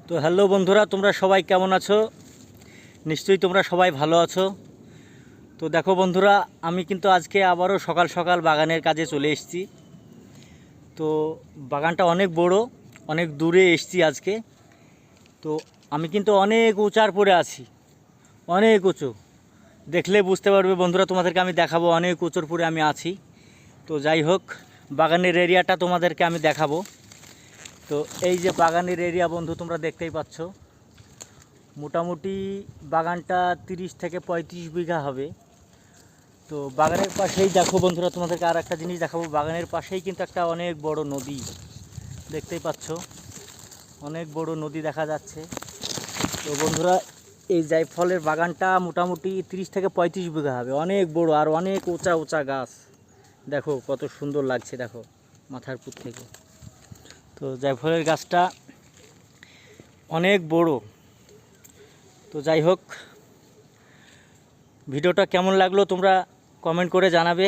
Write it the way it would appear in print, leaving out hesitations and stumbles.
তো হ্যালো বন্ধুরা, তোমরা সবাই কেমন আছো? নিশ্চয়ই তোমরা সবাই ভালো আছো। তো দেখো বন্ধুরা, আমি কিন্তু আজকে আবারও সকাল সকাল বাগানের কাজে চলে এসেছি। তো বাগানটা অনেক বড়, অনেক দূরে এসেছি আজকে। তো আমি কিন্তু অনেক উঁচার পরে আছি, অনেক উঁচু। দেখলে বুঝতে পারবে বন্ধুরা, তোমাদেরকে আমি দেখাবো অনেক উঁচুর পরে আমি আছি। তো যাই হোক, বাগানের এরিয়াটা তোমাদেরকে আমি দেখাবো। তো এই যে বাগানের এরিয়া বন্ধু, তোমরা দেখতেই পাচ্ছ। মোটামুটি বাগানটা 30 থেকে 35 বিঘা হবে। তো বাগানের পাশেই দেখো বন্ধুরা, তোমাদেরকে আর একটা জিনিস দেখাবো। বাগানের পাশেই কিন্তু একটা অনেক বড় নদী দেখতেই পাচ্ছ, অনেক বড় নদী দেখা যাচ্ছে। তো বন্ধুরা, এই জায়ফলের বাগানটা মোটামুটি 30 থেকে 35 বিঘা হবে, অনেক বড় আর অনেক উঁচা উঁচা গাছ। দেখো কত সুন্দর লাগছে, দেখো মাথার উপর থেকে। তো জায়ফলের গাছটা অনেক বড়। তো যাই হোক, ভিডিওটা কেমন লাগলো তোমরা কমেন্ট করে জানাবে।